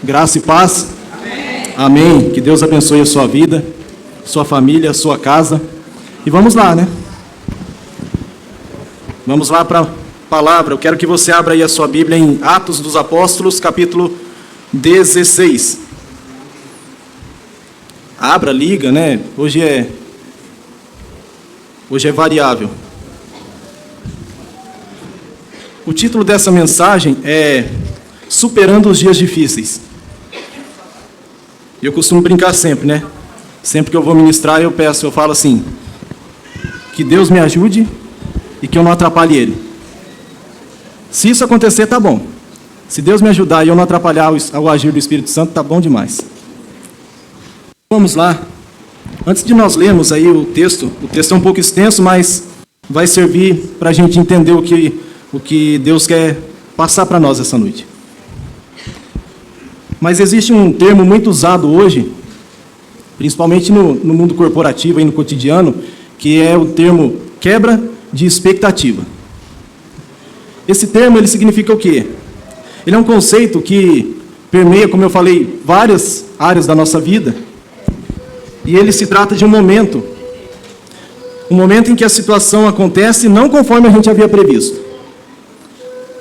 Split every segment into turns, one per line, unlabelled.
Graça e paz. Amém. Que Deus abençoe a sua vida, sua família, sua casa. E vamos lá, né? Vamos lá para a palavra. Eu quero que você abra aí a sua Bíblia em Atos dos Apóstolos, capítulo 16. Abra, liga, né? Hoje é variável. O título dessa mensagem é Superando os Dias Difíceis. Eu costumo brincar sempre, né? Sempre que eu vou ministrar, eu falo assim: que Deus me ajude e que eu não atrapalhe Ele. Se isso acontecer, tá bom. Se Deus me ajudar e eu não atrapalhar o agir do Espírito Santo, tá bom demais. Vamos lá. Antes de nós lermos aí o texto é um pouco extenso, mas vai servir para a gente entender o que Deus quer passar para nós essa noite. Mas existe um termo muito usado hoje, principalmente no mundo corporativo e no cotidiano, que é o termo quebra de expectativa. Esse termo, ele significa o quê? Ele é um conceito que permeia, como eu falei, várias áreas da nossa vida, e ele se trata de um momento em que a situação acontece não conforme a gente havia previsto,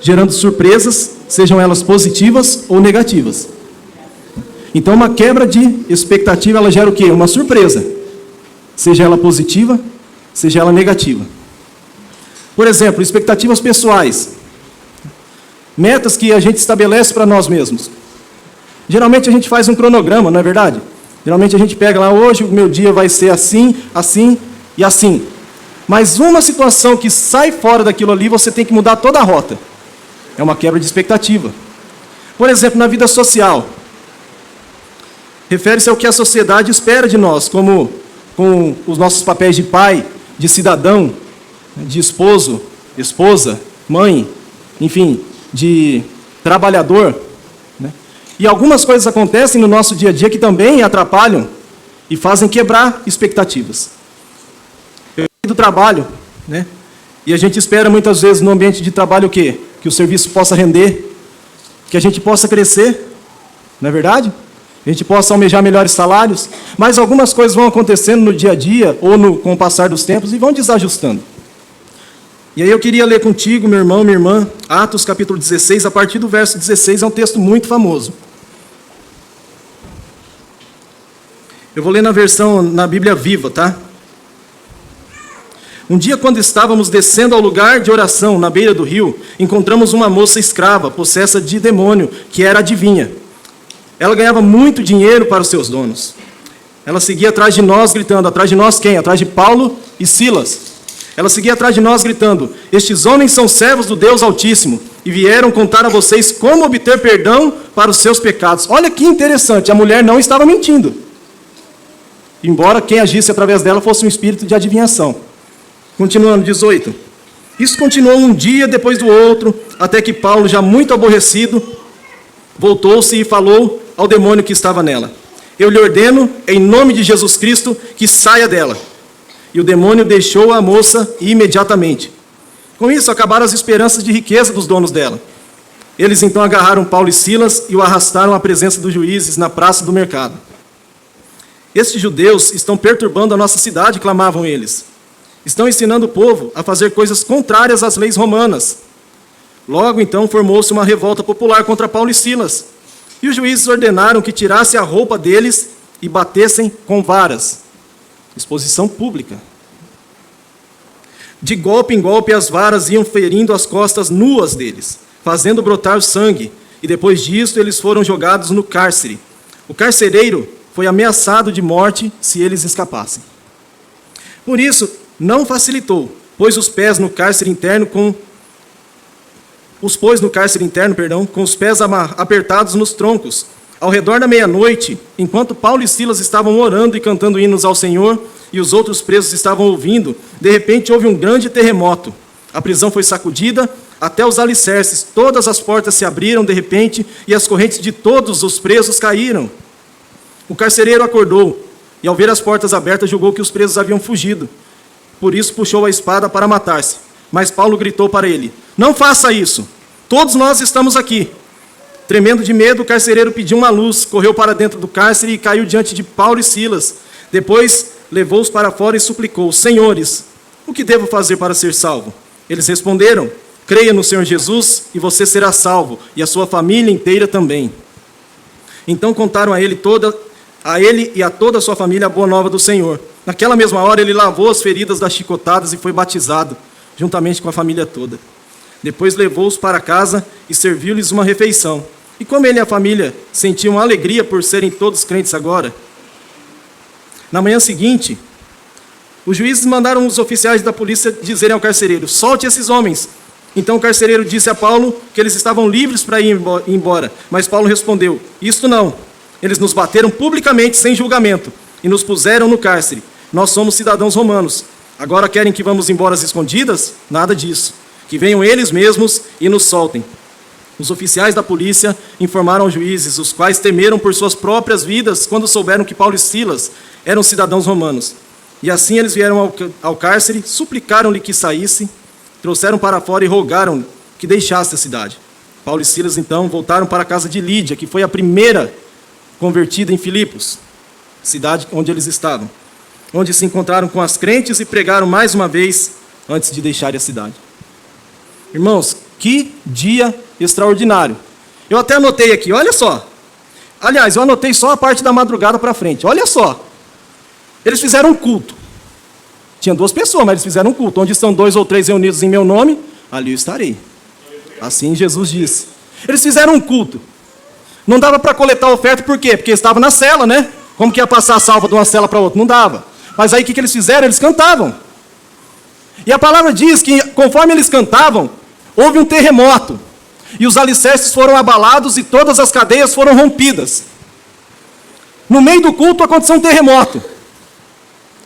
gerando surpresas, sejam elas positivas ou negativas. Então, uma quebra de expectativa, ela gera o quê? Uma surpresa, seja ela positiva, seja ela negativa. Por exemplo, expectativas pessoais, metas que a gente estabelece para nós mesmos. Geralmente a gente faz um cronograma, não é verdade? Geralmente a gente pega lá, hoje o meu dia vai ser assim, assim e assim. Mas uma situação que sai fora daquilo ali, você tem que mudar toda a rota. É uma quebra de expectativa. Por exemplo, na vida social, refere-se ao que a sociedade espera de nós, como com os nossos papéis de pai, de cidadão, de esposo, esposa, mãe, enfim, de trabalhador, né? E algumas coisas acontecem no nosso dia a dia que também atrapalham e fazem quebrar expectativas. Do trabalho, né? E a gente espera muitas vezes no ambiente de trabalho o quê? Que o serviço possa render, que a gente possa crescer, não é verdade? A gente possa almejar melhores salários, mas algumas coisas vão acontecendo no dia a dia ou com o passar dos tempos e vão desajustando. E aí eu queria ler contigo, meu irmão, minha irmã, Atos capítulo 16, a partir do verso 16, é um texto muito famoso. Eu vou ler na Bíblia Viva, tá? Um dia, quando estávamos descendo ao lugar de oração, na beira do rio, encontramos uma moça escrava, possessa de demônio, que era adivinha. Ela ganhava muito dinheiro para os seus donos. Ela seguia atrás de nós, gritando. Atrás de nós quem? Atrás de Paulo e Silas. Ela seguia atrás de nós, gritando: estes homens são servos do Deus Altíssimo e vieram contar a vocês como obter perdão para os seus pecados. Olha que interessante, a mulher não estava mentindo, embora quem agisse através dela fosse um espírito de adivinhação. Continuando, 18. Isso continuou um dia depois do outro, até que Paulo, já muito aborrecido, voltou-se e falou ao demônio que estava nela: eu lhe ordeno, em nome de Jesus Cristo, que saia dela. E o demônio deixou a moça imediatamente. Com isso, acabaram as esperanças de riqueza dos donos dela. Eles então agarraram Paulo e Silas e o arrastaram à presença dos juízes na praça do mercado. Estes judeus estão perturbando a nossa cidade, clamavam eles. Estão ensinando o povo a fazer coisas contrárias às leis romanas. Logo, então, formou-se uma revolta popular contra Paulo e Silas. E os juízes ordenaram que tirassem a roupa deles e batessem com varas. Exposição pública. De golpe em golpe, as varas iam ferindo as costas nuas deles, fazendo brotar o sangue. E depois disso, eles foram jogados no cárcere. O carcereiro foi ameaçado de morte se eles escapassem. Por isso, não facilitou, pôs no cárcere interno com os pés apertados nos troncos. Ao redor da meia-noite, enquanto Paulo e Silas estavam orando e cantando hinos ao Senhor, e os outros presos estavam ouvindo, de repente houve um grande terremoto. A prisão foi sacudida até os alicerces, todas as portas se abriram de repente, e as correntes de todos os presos caíram. O carcereiro acordou, e ao ver as portas abertas, julgou que os presos haviam fugido. Por isso puxou a espada para matar-se. Mas Paulo gritou para ele: não faça isso, todos nós estamos aqui. Tremendo de medo, o carcereiro pediu uma luz, correu para dentro do cárcere e caiu diante de Paulo e Silas. Depois levou-os para fora e suplicou: Senhores, o que devo fazer para ser salvo? Eles responderam: Creia no Senhor Jesus e você será salvo, e a sua família inteira também. Então contaram a ele e a toda a sua família a boa nova do Senhor. Naquela mesma hora ele lavou as feridas das chicotadas e foi batizado, juntamente com a família toda. Depois levou-os para casa e serviu-lhes uma refeição. E como ele e a família sentiam alegria por serem todos crentes agora, na manhã seguinte, os juízes mandaram os oficiais da polícia dizerem ao carcereiro: Solte esses homens. Então o carcereiro disse a Paulo que eles estavam livres para ir embora. Mas Paulo respondeu: Isto não. Eles nos bateram publicamente, sem julgamento, e nos puseram no cárcere. Nós somos cidadãos romanos. Agora querem que vamos embora às escondidas? Nada disso. Que venham eles mesmos e nos soltem. Os oficiais da polícia informaram aos juízes, os quais temeram por suas próprias vidas quando souberam que Paulo e Silas eram cidadãos romanos. E assim eles vieram ao cárcere, suplicaram-lhe que saísse, trouxeram para fora e rogaram que deixasse a cidade. Paulo e Silas, então, voltaram para a casa de Lídia, que foi a primeira convertida em Filipos, cidade onde eles estavam, onde se encontraram com as crentes e pregaram mais uma vez antes de deixarem a cidade. Irmãos, que dia extraordinário. Eu até anotei aqui, olha só. Aliás, eu anotei só a parte da madrugada para frente. Olha só. Eles fizeram um culto. Tinha 2 pessoas, mas eles fizeram um culto. Onde estão 2 ou 3 reunidos em meu nome, ali eu estarei. Assim Jesus disse. Eles fizeram um culto. Não dava para coletar oferta, por quê? Porque estava na cela, né? Como que ia passar a salva de uma cela para outra? Não dava. Mas aí o que eles fizeram? Eles cantavam. E a palavra diz que conforme eles cantavam, houve um terremoto. E os alicerces foram abalados e todas as cadeias foram rompidas. No meio do culto aconteceu um terremoto.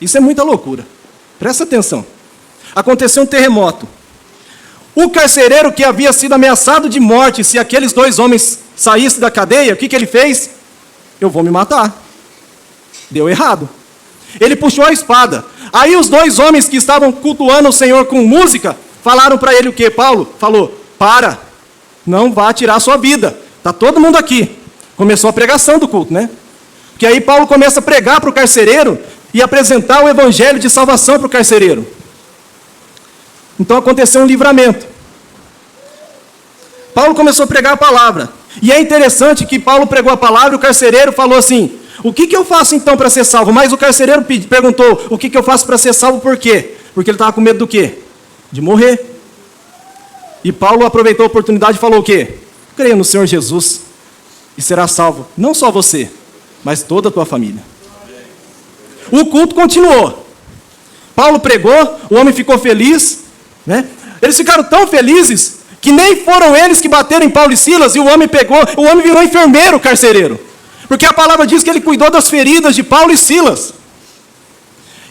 Isso é muita loucura. Presta atenção. Aconteceu um terremoto. O carcereiro que havia sido ameaçado de morte se aqueles 2 homens saíssem da cadeia, o que ele fez? Eu vou me matar. Deu errado. Ele puxou a espada. Aí os 2 homens que estavam cultuando o Senhor com música, falaram para ele o que? Paulo falou: Para, não vá tirar a sua vida. Está todo mundo aqui. Começou a pregação do culto, né? Porque aí Paulo começa a pregar para o carcereiro e apresentar o evangelho de salvação para o carcereiro. Então aconteceu um livramento. Paulo começou a pregar a palavra. E é interessante que Paulo pregou a palavra e o carcereiro falou assim: O que eu faço então para ser salvo? Mas o carcereiro perguntou: O que eu faço para ser salvo? Por quê? Porque ele estava com medo do quê? De morrer. E Paulo aproveitou a oportunidade e falou o quê? Creia no Senhor Jesus e será salvo, não só você, mas toda a tua família. O culto continuou. Paulo pregou, o homem ficou feliz, né? Eles ficaram tão felizes que nem foram eles que bateram em Paulo e Silas, e o homem virou enfermeiro, carcereiro. Porque a palavra diz que ele cuidou das feridas de Paulo e Silas.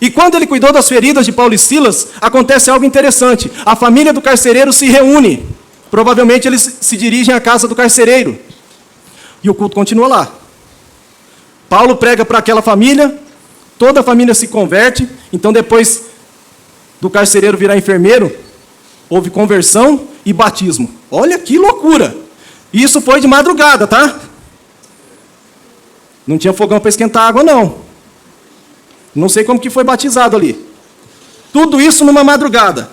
E quando ele cuidou das feridas de Paulo e Silas, acontece algo interessante. A família do carcereiro se reúne. Provavelmente eles se dirigem à casa do carcereiro. E o culto continua lá. Paulo prega para aquela família, toda a família se converte. Então depois do carcereiro virar enfermeiro, houve conversão e batismo. Olha que loucura! Isso foi de madrugada, tá? Não tinha fogão para esquentar água, não. Não sei como que foi batizado ali. Tudo isso numa madrugada.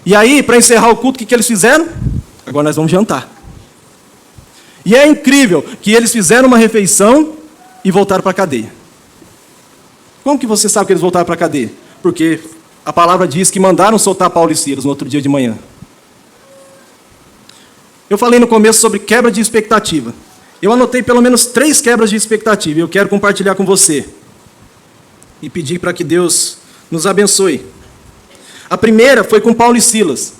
E aí, para encerrar o culto, o que eles fizeram? Agora nós vamos jantar. E é incrível que eles fizeram uma refeição e voltaram para a cadeia. Como que você sabe que eles voltaram para a cadeia? Porque a palavra diz que mandaram soltar Paulo e Silas no outro dia de manhã. Eu falei no começo sobre quebra de expectativa. Eu anotei pelo menos 3 quebras de expectativa e eu quero compartilhar com você. E pedir para que Deus nos abençoe. A primeira foi com Paulo e Silas.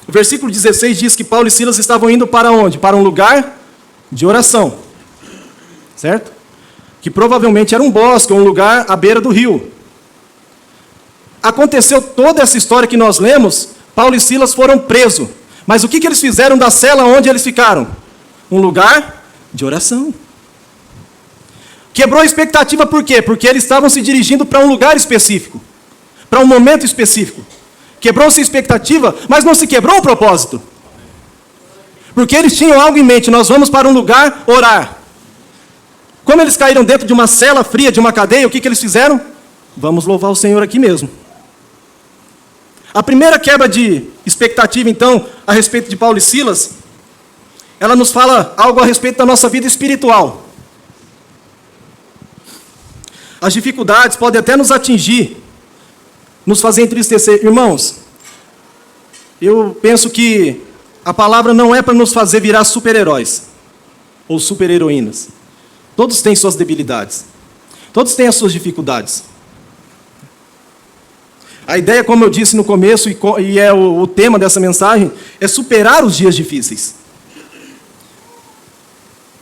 O versículo 16 diz que Paulo e Silas estavam indo para onde? Para um lugar de oração. Certo? Que provavelmente era um bosque, ou um lugar à beira do rio. Aconteceu toda essa história que nós lemos, Paulo e Silas foram presos. Mas o que eles fizeram da cela onde eles ficaram? Um lugar de oração. Quebrou a expectativa por quê? Porque eles estavam se dirigindo para um lugar específico, para um momento específico. Quebrou-se a expectativa, mas não se quebrou o propósito. Porque eles tinham algo em mente, nós vamos para um lugar orar. Como eles caíram dentro de uma cela fria, de uma cadeia, o que eles fizeram? Vamos louvar o Senhor aqui mesmo. A primeira quebra de expectativa, então, a respeito de Paulo e Silas, ela nos fala algo a respeito da nossa vida espiritual. As dificuldades podem até nos atingir, nos fazer entristecer. Irmãos, eu penso que a palavra não é para nos fazer virar super-heróis ou super-heroínas. Todos têm suas debilidades. Todos têm as suas dificuldades. A ideia, como eu disse no começo, e é o tema dessa mensagem, é superar os dias difíceis.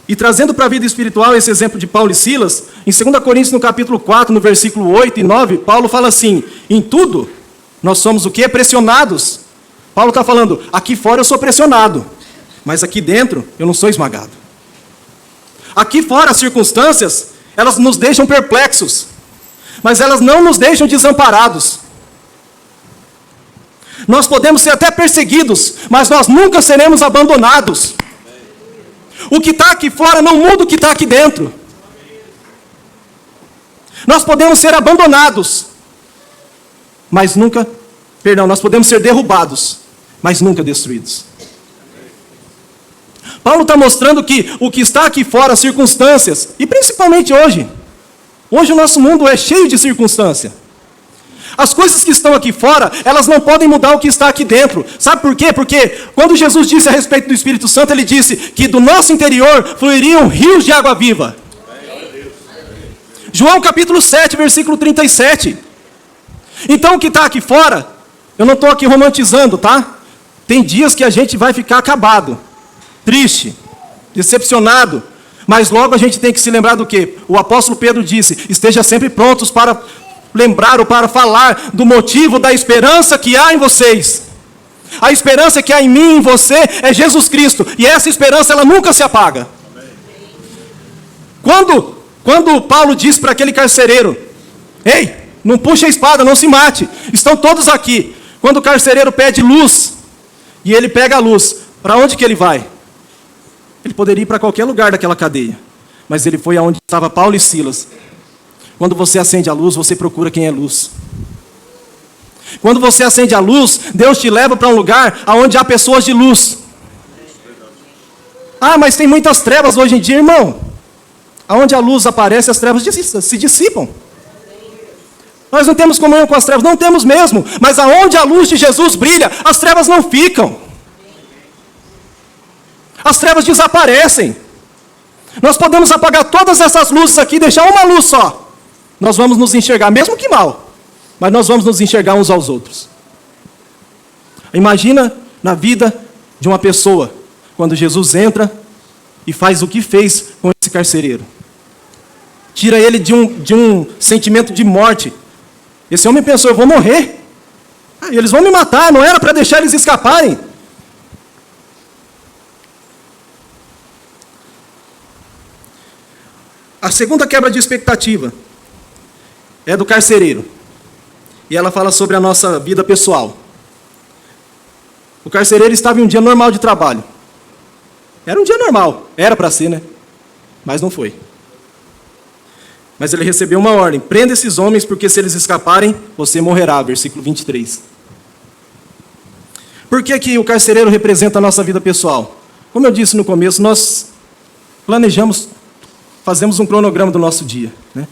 E trazendo para a vida espiritual esse exemplo de Paulo e Silas, em 2 Coríntios, no capítulo 4, no versículo 8 e 9, Paulo fala assim: em tudo, nós somos o quê? Pressionados. Paulo está falando, aqui fora eu sou pressionado, mas aqui dentro eu não sou esmagado. Aqui fora as circunstâncias, elas nos deixam perplexos, mas elas não nos deixam desamparados. Nós podemos ser até perseguidos, mas nós nunca seremos abandonados. O que está aqui fora não muda o que está aqui dentro. Nós podemos ser abandonados, mas nunca, nós podemos ser derrubados, mas nunca destruídos. Paulo está mostrando que o que está aqui fora, as circunstâncias, e principalmente hoje o nosso mundo é cheio de circunstância. As coisas que estão aqui fora, elas não podem mudar o que está aqui dentro. Sabe por quê? Porque quando Jesus disse a respeito do Espírito Santo, ele disse que do nosso interior fluiriam rios de água viva. João capítulo 7, versículo 37. Então o que está aqui fora, eu não estou aqui romantizando, tá? Tem dias que a gente vai ficar acabado, triste, decepcionado, mas logo a gente tem que se lembrar do quê? O apóstolo Pedro disse, esteja sempre prontos para lembrar ou para falar do motivo da esperança que há em vocês. A esperança que há em mim e em você é Jesus Cristo, e essa esperança ela nunca se apaga. Quando Paulo diz para aquele carcereiro, ei, não puxe a espada, não se mate, estão todos aqui. Quando o carcereiro pede luz, e ele pega a luz, para onde que ele vai? Ele poderia ir para qualquer lugar daquela cadeia, mas ele foi aonde estava Paulo e Silas. Quando você acende a luz, você procura quem é luz. Quando você acende a luz, Deus te leva para um lugar onde há pessoas de luz. Ah, mas tem muitas trevas hoje em dia, irmão. Aonde a luz aparece, as trevas se dissipam. Nós não temos comunhão com as trevas, não temos mesmo. Mas aonde a luz de Jesus brilha, as trevas não ficam. As trevas desaparecem. Nós podemos apagar todas essas luzes aqui e deixar uma luz só. Nós vamos nos enxergar, mesmo que mal, mas nós vamos nos enxergar uns aos outros. Imagina na vida de uma pessoa, quando Jesus entra e faz o que fez com esse carcereiro. Tira ele de um sentimento de morte. Esse homem pensou, eu vou morrer. Eles vão me matar, não era para deixar eles escaparem. A segunda quebra de expectativa é do carcereiro. E ela fala sobre a nossa vida pessoal. O carcereiro estava em um dia normal de trabalho. Era um dia normal. Era para ser, né? Mas não foi. Mas ele recebeu uma ordem. Prenda esses homens, porque se eles escaparem, você morrerá. Versículo 23. Por que o carcereiro representa a nossa vida pessoal? Como eu disse no começo, nós planejamos, fazemos um cronograma do nosso dia, né?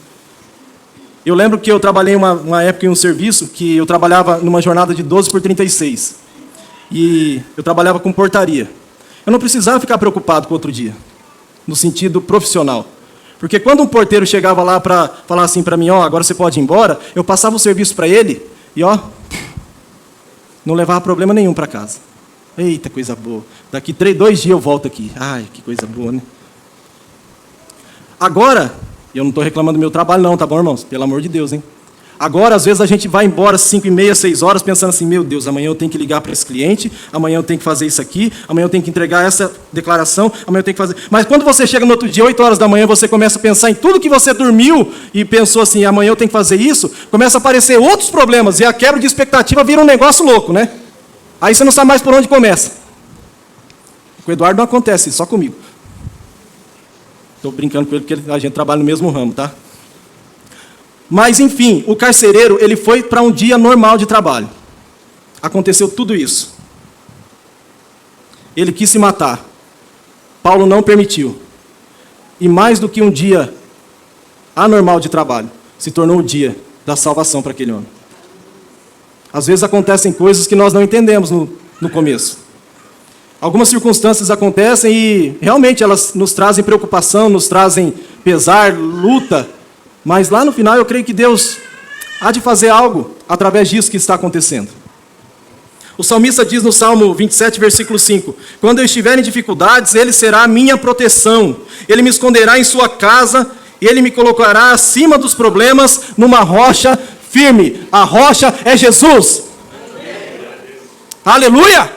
Eu lembro que eu trabalhei uma época em um serviço que eu trabalhava numa jornada de 12 por 36. E eu trabalhava com portaria. Eu não precisava ficar preocupado com outro dia, no sentido profissional. Porque quando um porteiro chegava lá para falar assim para mim, agora você pode ir embora, eu passava o serviço para ele e não levava problema nenhum para casa. Eita, coisa boa. Daqui 2 dias eu volto aqui. Ai, que coisa boa, né? Agora, eu não estou reclamando do meu trabalho não, tá bom, irmãos? Pelo amor de Deus, hein? Agora, às vezes, a gente vai embora às 5h30, 6 horas, pensando assim, meu Deus, amanhã eu tenho que ligar para esse cliente, amanhã eu tenho que fazer isso aqui, amanhã eu tenho que entregar essa declaração, amanhã eu tenho que fazer... Mas quando você chega no outro dia, 8 horas da manhã, você começa a pensar em tudo que você dormiu e pensou assim, amanhã eu tenho que fazer isso, começa a aparecer outros problemas e a quebra de expectativa vira um negócio louco, né? Aí você não sabe mais por onde começa. Com o Eduardo não acontece isso, só comigo. Estou brincando com ele porque a gente trabalha no mesmo ramo, tá? Mas, enfim, o carcereiro, ele foi para um dia normal de trabalho. Aconteceu tudo isso. Ele quis se matar. Paulo não permitiu. E mais do que um dia anormal de trabalho, se tornou o dia da salvação para aquele homem. Às vezes acontecem coisas que nós não entendemos no começo. Algumas circunstâncias acontecem e realmente elas nos trazem preocupação, nos trazem pesar, luta, mas lá no final eu creio que Deus há de fazer algo através disso que está acontecendo. O salmista diz no Salmo 27, versículo 5, quando eu estiver em dificuldades, Ele será a minha proteção, Ele me esconderá em sua casa, Ele me colocará acima dos problemas numa rocha firme. A rocha é Jesus. Aleluia!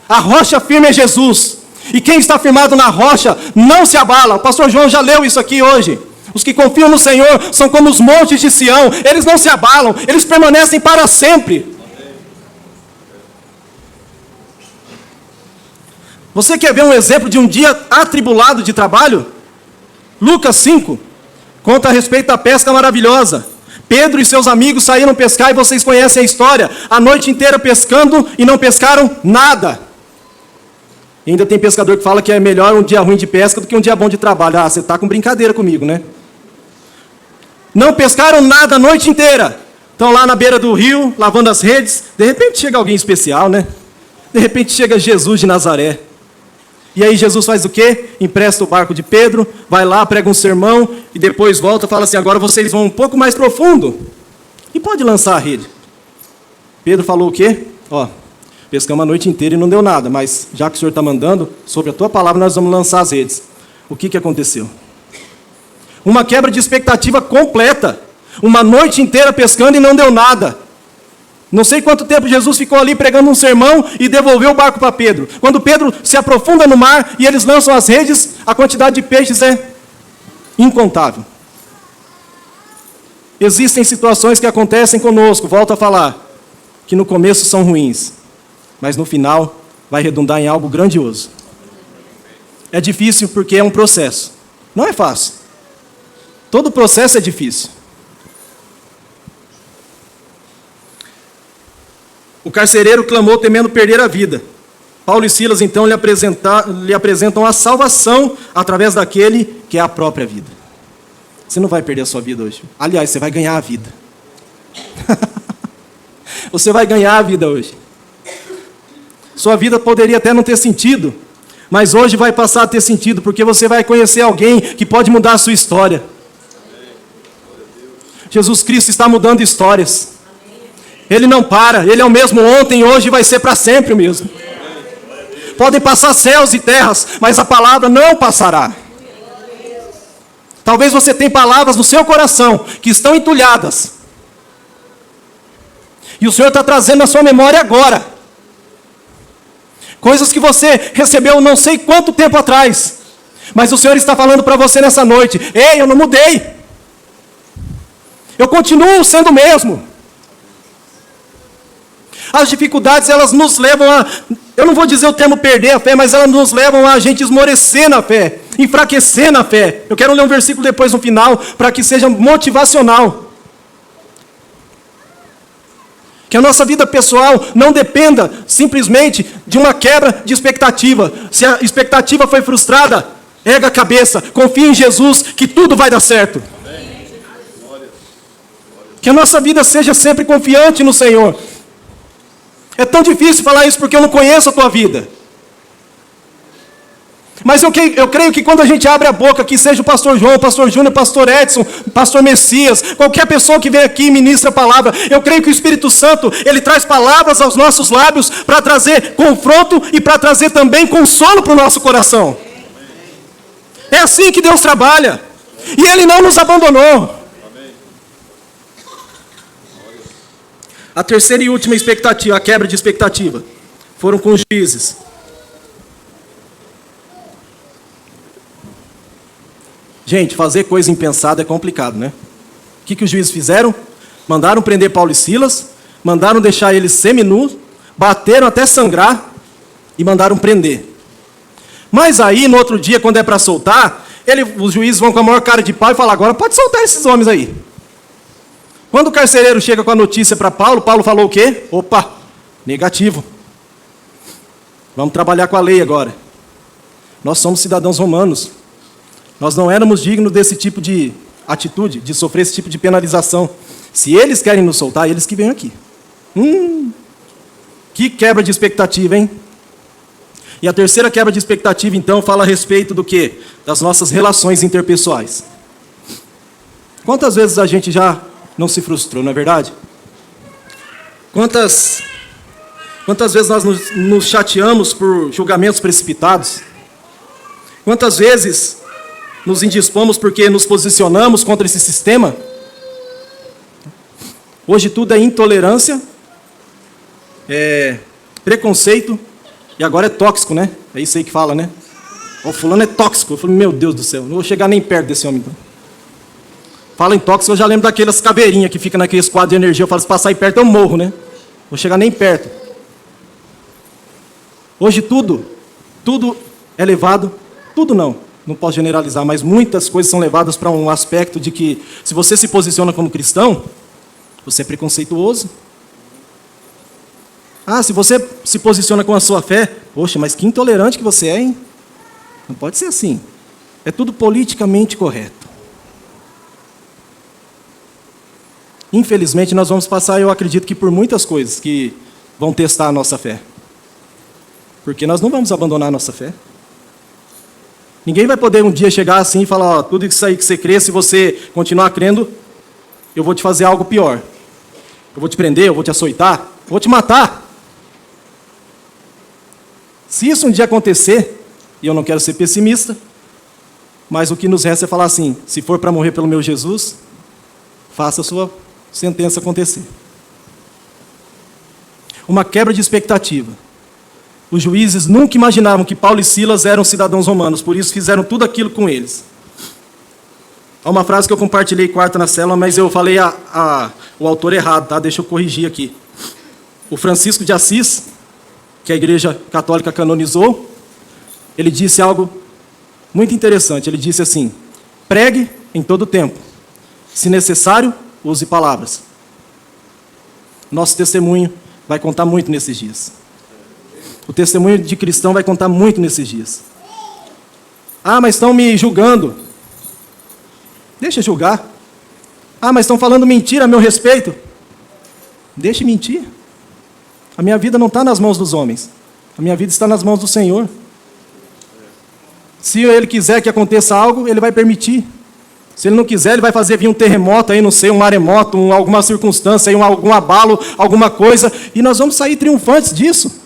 A rocha firme é Jesus. E quem está firmado na rocha não se abala. O pastor João já leu isso aqui hoje. Os que confiam no Senhor são como os montes de Sião. Eles não se abalam, eles permanecem para sempre. Você quer ver um exemplo de um dia atribulado de trabalho? Lucas 5 conta a respeito da pesca maravilhosa. Pedro e seus amigos saíram pescar e vocês conhecem a história. A noite inteira pescando e não pescaram nada. E ainda tem pescador que fala que é melhor um dia ruim de pesca do que um dia bom de trabalho. Ah, você está com brincadeira comigo, né? Não pescaram nada a noite inteira. Estão lá na beira do rio, lavando as redes. De repente chega alguém especial, né? De repente chega Jesus de Nazaré. E aí Jesus faz o quê? Empresta o barco de Pedro, vai lá, prega um sermão, e depois volta e fala assim, agora vocês vão um pouco mais profundo. E pode lançar a rede. Pedro falou o quê? Pescamos a noite inteira e não deu nada, mas já que o Senhor está mandando, sobre a tua palavra nós vamos lançar as redes. O que aconteceu? Uma quebra de expectativa completa. Uma noite inteira pescando e não deu nada. Não sei quanto tempo Jesus ficou ali pregando um sermão e devolveu o barco para Pedro. Quando Pedro se aprofunda no mar e eles lançam as redes, a quantidade de peixes é incontável. Existem situações que acontecem conosco, volto a falar, que no começo são ruins, mas no final vai redundar em algo grandioso. É difícil porque é um processo. Não é fácil. Todo processo é difícil. O carcereiro clamou temendo perder a vida. Paulo e Silas então lhe apresentam a salvação através daquele que é a própria vida. Você não vai perder a sua vida hoje. Aliás, você vai ganhar a vida. Você vai ganhar a vida hoje. Sua vida poderia até não ter sentido, mas hoje vai passar a ter sentido, porque você vai conhecer alguém que pode mudar a sua história. Jesus Cristo está mudando histórias. Ele não para, Ele é o mesmo ontem, hoje e vai ser para sempre o mesmo. Podem passar céus e terras, mas a palavra não passará. Talvez você tenha palavras no seu coração que estão entulhadas. E o Senhor está trazendo na sua memória agora. Coisas que você recebeu não sei quanto tempo atrás. Mas o Senhor está falando para você nessa noite. Ei, eu não mudei. Eu continuo sendo o mesmo. As dificuldades, elas nos levam a, eu não vou dizer o termo perder a fé, mas elas nos levam a gente esmorecer na fé, enfraquecer na fé. Eu quero ler um versículo depois no final, para que seja motivacional. Que a nossa vida pessoal não dependa simplesmente de uma quebra de expectativa. Se a expectativa foi frustrada, erga a cabeça, confia em Jesus, que tudo vai dar certo. Que a nossa vida seja sempre confiante no Senhor. É tão difícil falar isso porque eu não conheço a tua vida. Mas eu creio que quando a gente abre a boca, que seja o pastor João, o pastor Júnior, o pastor Edson, o pastor Messias, qualquer pessoa que vem aqui e ministra a palavra, eu creio que o Espírito Santo, ele traz palavras aos nossos lábios para trazer confronto e para trazer também consolo para o nosso coração. É assim que Deus trabalha. E Ele não nos abandonou. A terceira e última expectativa, a quebra de expectativa, foram com os juízes. Gente, fazer coisa impensada é complicado, né? O que os juízes fizeram? Mandaram prender Paulo e Silas, mandaram deixar eles seminus, bateram até sangrar e mandaram prender. Mas aí, no outro dia, quando é para soltar, os juízes vão com a maior cara de pau e falam, agora pode soltar esses homens aí. Quando o carcereiro chega com a notícia para Paulo, Paulo falou o quê? Opa, negativo. Vamos trabalhar com a lei agora. Nós somos cidadãos romanos. Nós não éramos dignos desse tipo de atitude, de sofrer esse tipo de penalização. Se eles querem nos soltar, eles que venham aqui. Que quebra de expectativa, hein? E a terceira quebra de expectativa, então, fala a respeito do quê? Das nossas relações interpessoais. Quantas vezes a gente já não se frustrou, não é verdade? Quantas vezes nós nos chateamos por julgamentos precipitados? Quantas vezes nos indispomos porque nos posicionamos contra esse sistema? Hoje tudo é intolerância, é preconceito, e agora é tóxico, né? É isso aí que fala, né? O fulano é tóxico. Eu falei, meu Deus do céu, não vou chegar nem perto desse homem. Então. Fala em tóxico, eu já lembro daquelas caveirinhas que ficam naqueles quadros de energia. Eu falo, se passar aí perto eu morro, né? Vou chegar nem perto. Hoje tudo é levado, tudo não posso generalizar, mas muitas coisas são levadas para um aspecto de que, se você se posiciona como cristão, você é preconceituoso. Se você se posiciona com a sua fé, poxa, mas que intolerante que você é, hein? Não pode ser assim. É tudo politicamente correto. Infelizmente, nós vamos passar, eu acredito que por muitas coisas que vão testar a nossa fé. Porque nós não vamos abandonar a nossa fé. Ninguém vai poder um dia chegar assim e falar, tudo isso aí que você crê, se você continuar crendo, eu vou te fazer algo pior. Eu vou te prender, eu vou te açoitar, eu vou te matar. Se isso um dia acontecer, e eu não quero ser pessimista, mas o que nos resta é falar assim, se for para morrer pelo meu Jesus, faça a sua sentença acontecer. Uma quebra de expectativa. Os juízes nunca imaginavam que Paulo e Silas eram cidadãos romanos, por isso fizeram tudo aquilo com eles. Há uma frase que eu compartilhei quarta na célula, mas eu falei o autor errado, tá? Deixa eu corrigir aqui. O Francisco de Assis, que a Igreja Católica canonizou, ele disse algo muito interessante. Ele disse assim, pregue em todo tempo. Se necessário, use palavras. Nosso testemunho vai contar muito nesses dias. O testemunho de cristão vai contar muito nesses dias. Mas estão me julgando. Deixa julgar. Mas estão falando mentira a meu respeito. Deixe mentir. A minha vida não está nas mãos dos homens. A minha vida está nas mãos do Senhor. Se Ele quiser que aconteça algo, Ele vai permitir. Se Ele não quiser, Ele vai fazer vir um terremoto, aí, não sei, um maremoto, alguma circunstância, aí, algum abalo, alguma coisa, e nós vamos sair triunfantes disso.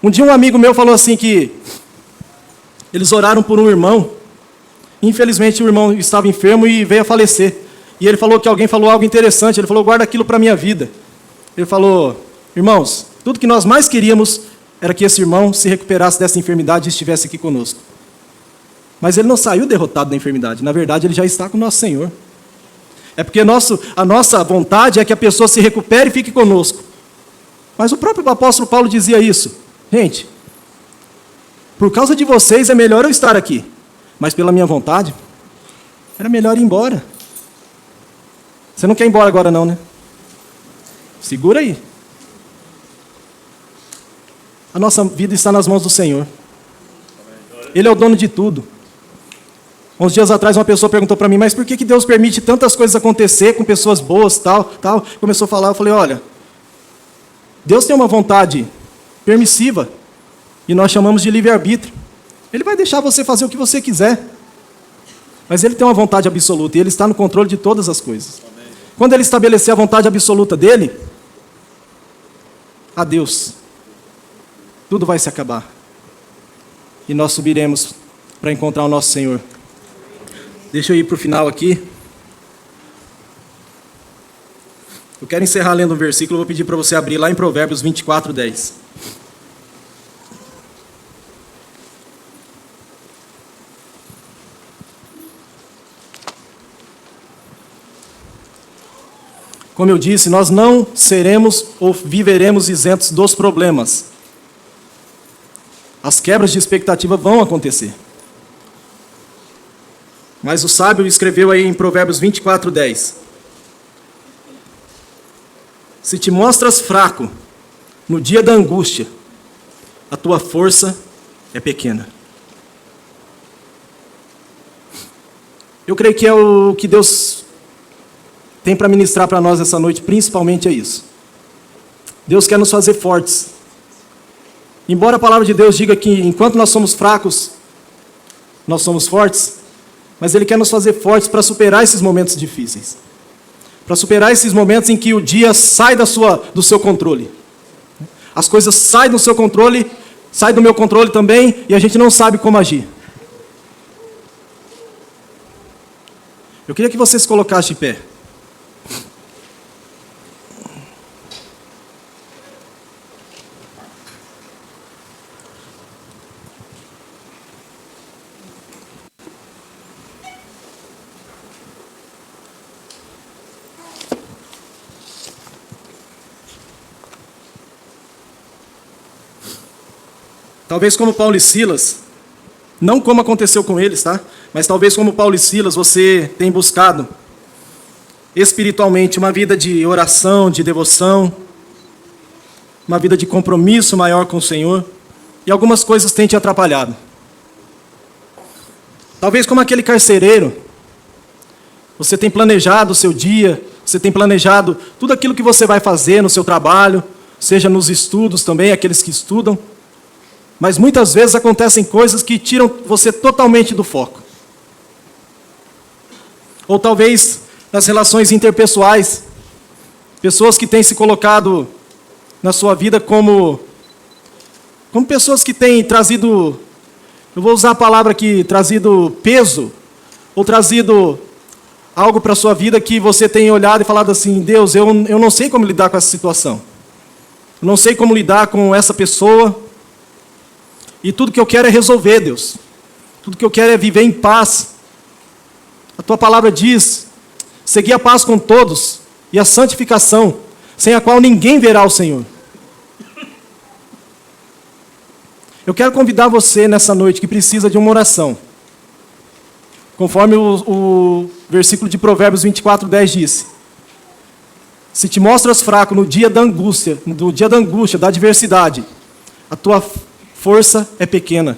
Um dia um amigo meu falou assim que eles oraram por um irmão. Infelizmente o irmão estava enfermo e veio a falecer. E ele falou que alguém falou algo interessante. Ele falou, guarda aquilo para a minha vida. Ele falou, irmãos, tudo que nós mais queríamos era que esse irmão se recuperasse dessa enfermidade e estivesse aqui conosco. Mas ele não saiu derrotado da enfermidade. Na verdade, ele já está com o nosso Senhor. É porque a nossa vontade é que a pessoa se recupere e fique conosco. Mas o próprio apóstolo Paulo dizia isso. Gente, por causa de vocês é melhor eu estar aqui. Mas pela minha vontade, era melhor ir embora. Você não quer ir embora agora não, né? Segura aí. A nossa vida está nas mãos do Senhor. Ele é o dono de tudo. Uns dias atrás uma pessoa perguntou para mim, mas por que Deus permite tantas coisas acontecer com pessoas boas, tal? Começou a falar, eu falei, olha, Deus tem uma vontade permissiva e nós chamamos de livre-arbítrio. Ele vai deixar você fazer o que você quiser. Mas Ele tem uma vontade absoluta e Ele está no controle de todas as coisas. Amém. Quando Ele estabelecer a vontade absoluta dEle, adeus. Tudo vai se acabar. E nós subiremos para encontrar o nosso Senhor. Deixa eu ir para o final aqui. Eu quero encerrar lendo um versículo, eu vou pedir para você abrir lá em Provérbios 24, 10. Como eu disse, nós não seremos ou viveremos isentos dos problemas. As quebras de expectativa vão acontecer. Mas o sábio escreveu aí em Provérbios 24:10. Se te mostras fraco no dia da angústia, a tua força é pequena. Eu creio que é o que Deus tem para ministrar para nós essa noite, principalmente é isso. Deus quer nos fazer fortes. Embora a palavra de Deus diga que enquanto nós somos fracos, nós somos fortes, mas Ele quer nos fazer fortes para superar esses momentos difíceis. Para superar esses momentos em que o dia sai do seu controle. As coisas saem do seu controle, saem do meu controle também, e a gente não sabe como agir. Eu queria que você se colocasse de pé. Talvez como Paulo e Silas, não como aconteceu com eles, tá? Mas talvez como Paulo e Silas, você tem buscado espiritualmente uma vida de oração, de devoção, uma vida de compromisso maior com o Senhor, e algumas coisas têm te atrapalhado. Talvez como aquele carcereiro, você tem planejado o seu dia, você tem planejado tudo aquilo que você vai fazer no seu trabalho, seja nos estudos também, aqueles que estudam, mas muitas vezes acontecem coisas que tiram você totalmente do foco. Ou talvez nas relações interpessoais, pessoas que têm se colocado na sua vida como pessoas que têm trazido, eu vou usar a palavra aqui, trazido peso, ou trazido algo para a sua vida que você tem olhado e falado assim, Deus, eu não sei como lidar com essa situação. Eu não sei como lidar com essa pessoa. E tudo que eu quero é resolver, Deus. Tudo que eu quero é viver em paz. A tua palavra diz, seguir a paz com todos e a santificação, sem a qual ninguém verá o Senhor. Eu quero convidar você nessa noite que precisa de uma oração. Conforme o versículo de Provérbios 24:10 disse. Se te mostras fraco no dia da angústia, da adversidade, a tua força é pequena.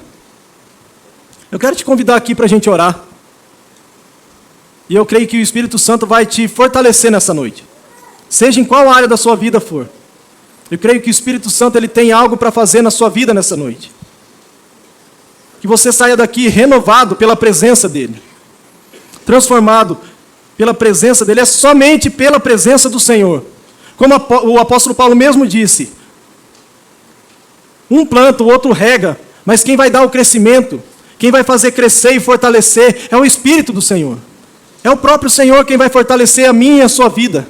Eu quero te convidar aqui para a gente orar. E eu creio que o Espírito Santo vai te fortalecer nessa noite. Seja em qual área da sua vida for. Eu creio que o Espírito Santo ele tem algo para fazer na sua vida nessa noite. Que você saia daqui renovado pela presença dEle. Transformado pela presença dEle. É somente pela presença do Senhor. Como o apóstolo Paulo mesmo disse. Um planta, o outro rega, mas quem vai dar o crescimento, quem vai fazer crescer e fortalecer é o Espírito do Senhor. É o próprio Senhor quem vai fortalecer a minha e a sua vida.